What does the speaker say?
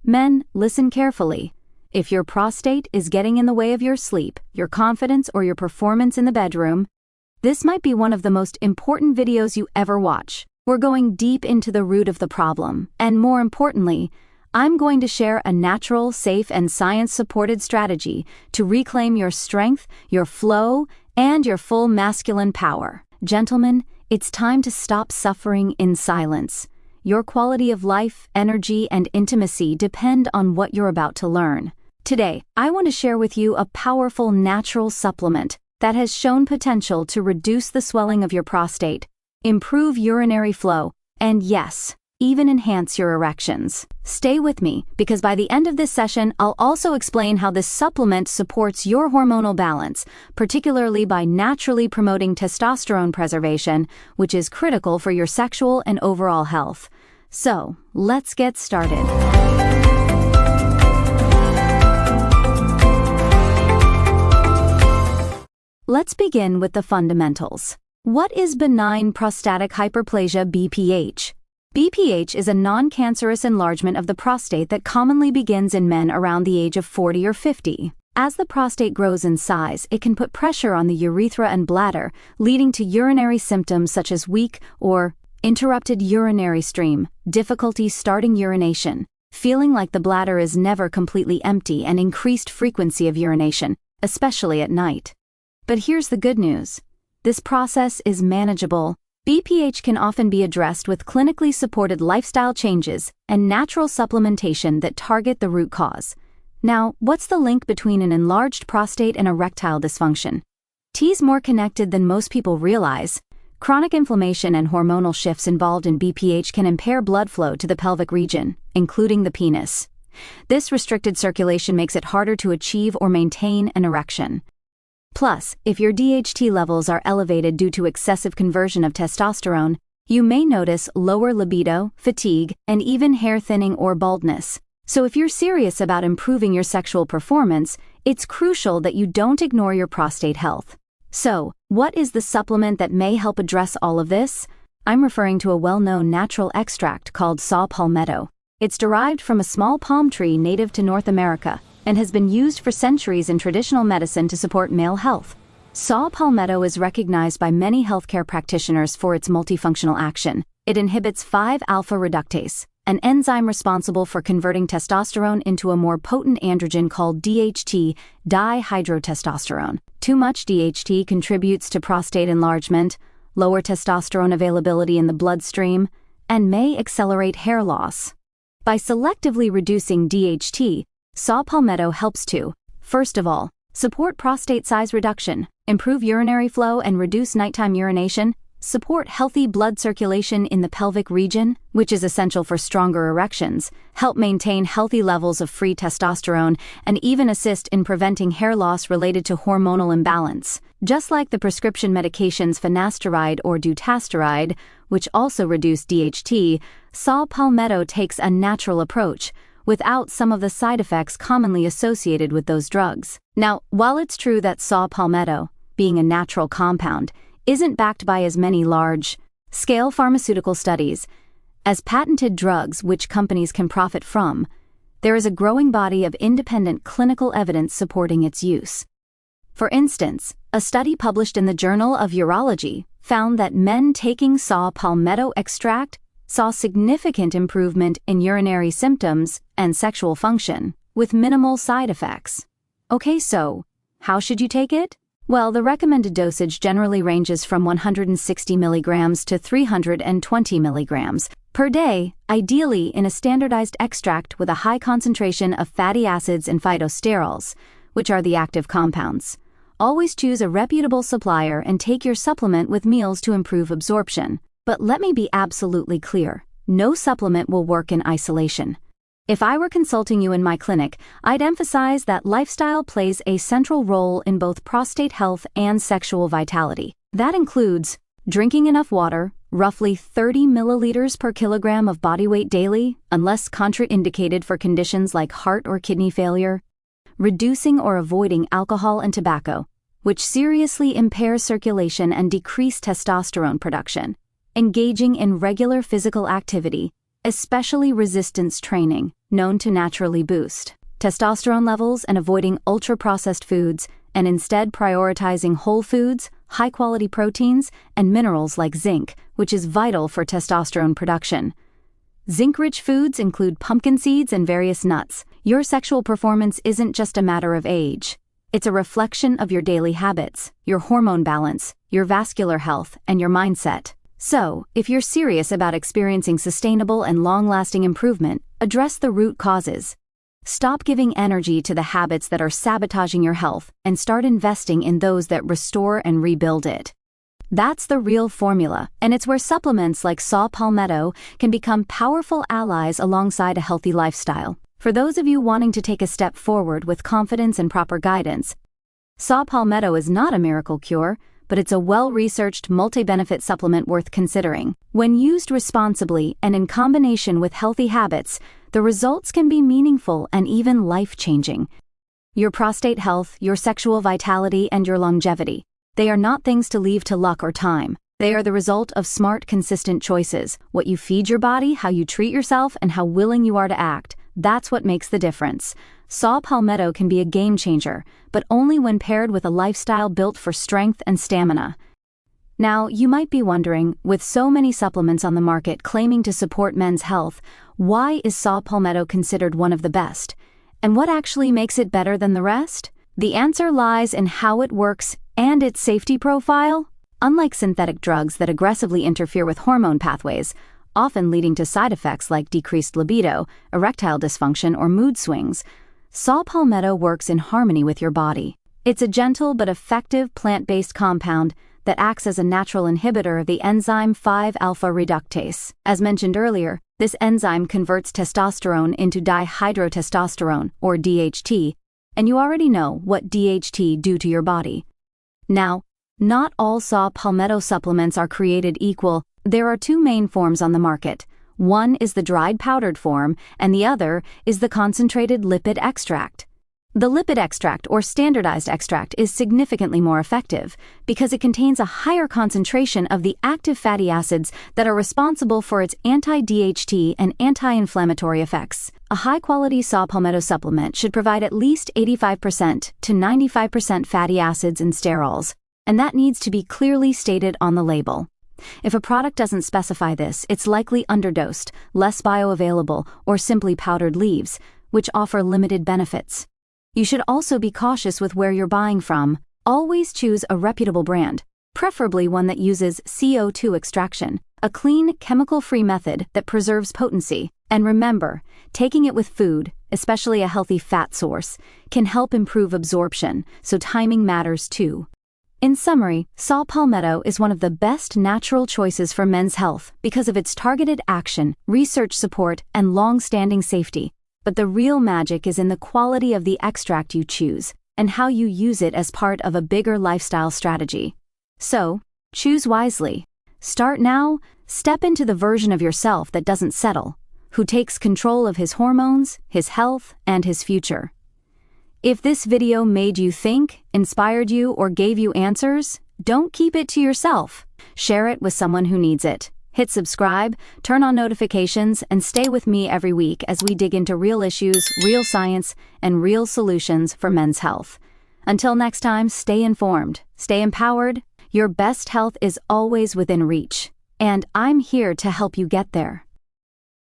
Men, listen carefully. If your prostate is getting in the way of your sleep, your confidence, or your performance in the bedroom, this might be one of the most important videos you ever watch. We're going deep into the root of the problem, and more importantly, I'm going to share a natural, safe, and science-supported strategy to reclaim your strength, your flow, and your full masculine power. Gentlemen, it's time to stop suffering in silence. Your quality of life, energy, and intimacy depend on what you're about to learn. Today, I want to share with you a powerful natural supplement that has shown potential to reduce the swelling of your prostate, improve urinary flow, and yes, even enhance your erections. Stay with me, because by the end of this session, I'll also explain how this supplement supports your hormonal balance, particularly by naturally promoting testosterone preservation, which is critical for your sexual and overall health. So, let's get started. Let's begin with the fundamentals. What is benign prostatic hyperplasia (BPH? BPH is a non-cancerous enlargement of the prostate that commonly begins in men around the age of 40 or 50. As the prostate grows in size, it can put pressure on the urethra and bladder, leading to urinary symptoms such as weak or interrupted urinary stream, difficulty starting urination, feeling like the bladder is never completely empty, and increased frequency of urination, especially at night. But here's the good news. This process is manageable. BPH can often be addressed with clinically supported lifestyle changes and natural supplementation that target the root cause. Now, what's the link between an enlarged prostate and erectile dysfunction? T's more connected than most people realize. Chronic inflammation and hormonal shifts involved in BPH can impair blood flow to the pelvic region, including the penis. This restricted circulation makes it harder to achieve or maintain an erection. Plus, if your DHT levels are elevated due to excessive conversion of testosterone, you may notice lower libido, fatigue, and even hair thinning or baldness. So if you're serious about improving your sexual performance, it's crucial that you don't ignore your prostate health. So, what is the supplement that may help address all of this? I'm referring to a well-known natural extract called saw palmetto. It's derived from a small palm tree native to North America and has been used for centuries in traditional medicine to support male health. Saw palmetto is recognized by many healthcare practitioners for its multifunctional action. It inhibits 5-alpha reductase, an enzyme responsible for converting testosterone into a more potent androgen called DHT, dihydrotestosterone. Too much DHT contributes to prostate enlargement, lower testosterone availability in the bloodstream, and may accelerate hair loss. By selectively reducing DHT, saw palmetto helps to, first of all, support prostate size reduction, improve urinary flow and reduce nighttime urination, support healthy blood circulation in the pelvic region, which is essential for stronger erections, help maintain healthy levels of free testosterone, and even assist in preventing hair loss related to hormonal imbalance. Just like the prescription medications finasteride or dutasteride, which also reduce DHT, saw palmetto takes a natural approach, without some of the side effects commonly associated with those drugs. Now, while it's true that saw palmetto, being a natural compound, isn't backed by as many large-scale pharmaceutical studies as patented drugs which companies can profit from, there is a growing body of independent clinical evidence supporting its use. For instance, a study published in the Journal of Urology found that men taking saw palmetto extract saw significant improvement in urinary symptoms and sexual function, with minimal side effects. Okay, so, how should you take it? Well, the recommended dosage generally ranges from 160 milligrams to 320 milligrams per day, ideally in a standardized extract with a high concentration of fatty acids and phytosterols, which are the active compounds. Always choose a reputable supplier and take your supplement with meals to improve absorption. But let me be absolutely clear, no supplement will work in isolation. If I were consulting you in my clinic, I'd emphasize that lifestyle plays a central role in both prostate health and sexual vitality. That includes drinking enough water, roughly 30 milliliters per kilogram of body weight daily, unless contraindicated for conditions like heart or kidney failure, reducing or avoiding alcohol and tobacco, which seriously impairs circulation and decrease testosterone production, engaging in regular physical activity, especially resistance training, known to naturally boost testosterone levels and avoiding ultra-processed foods, and instead prioritizing whole foods, high-quality proteins, and minerals like zinc, which is vital for testosterone production. Zinc-rich foods include pumpkin seeds and various nuts. Your sexual performance isn't just a matter of age. It's a reflection of your daily habits, your hormone balance, your vascular health, and your mindset. So, if you're serious about experiencing sustainable and long-lasting improvement, address the root causes. Stop giving energy to the habits that are sabotaging your health and start investing in those that restore and rebuild it. That's the real formula, and it's where supplements like saw palmetto can become powerful allies alongside a healthy lifestyle. For those of you wanting to take a step forward with confidence and proper guidance, saw palmetto is not a miracle cure, but it's a well-researched multi-benefit supplement worth considering. When used responsibly and in combination with healthy habits, the results can be meaningful and even life-changing. Your prostate health, your sexual vitality, and your longevity. They are not things to leave to luck or time. They are the result of smart, consistent choices. What you feed your body, how you treat yourself, and how willing you are to act. That's what makes the difference. Saw palmetto can be a game changer, but only when paired with a lifestyle built for strength and stamina. Now, you might be wondering, with so many supplements on the market claiming to support men's health, why is saw palmetto considered one of the best? And what actually makes it better than the rest? The answer lies in how it works and its safety profile. Unlike synthetic drugs that aggressively interfere with hormone pathways, often leading to side effects like decreased libido, erectile dysfunction, or mood swings, saw palmetto works in harmony with your body. It's a gentle but effective plant-based compound that acts as a natural inhibitor of the enzyme 5-alpha reductase. As mentioned earlier, this enzyme converts testosterone into dihydrotestosterone, or DHT, and you already know what DHT do to your body. Now, not all saw palmetto supplements are created equal. There are two main forms on the market. One is the dried powdered form, and the other is the concentrated lipid extract. The lipid extract, or standardized extract, is significantly more effective because it contains a higher concentration of the active fatty acids that are responsible for its anti-DHT and anti-inflammatory effects. A high-quality saw palmetto supplement should provide at least 85% to 95% fatty acids and sterols, and that needs to be clearly stated on the label. If a product doesn't specify this, it's likely underdosed, less bioavailable, or simply powdered leaves, which offer limited benefits. You should also be cautious with where you're buying from. Always choose a reputable brand, preferably one that uses CO2 extraction, a clean, chemical-free method that preserves potency. And remember, taking it with food, especially a healthy fat source, can help improve absorption, so timing matters too. In summary, saw palmetto is one of the best natural choices for men's health because of its targeted action, research support, and long-standing safety. But the real magic is in the quality of the extract you choose and how you use it as part of a bigger lifestyle strategy. So, choose wisely. Start now, step into the version of yourself that doesn't settle, who takes control of his hormones, his health, and his future. If this video made you think, inspired you, or gave you answers, don't keep it to yourself. Share it with someone who needs it. Hit subscribe, turn on notifications, and stay with me every week as we dig into real issues, real science, and real solutions for men's health. Until next time, stay informed, stay empowered. Your best health is always within reach, and I'm here to help you get there.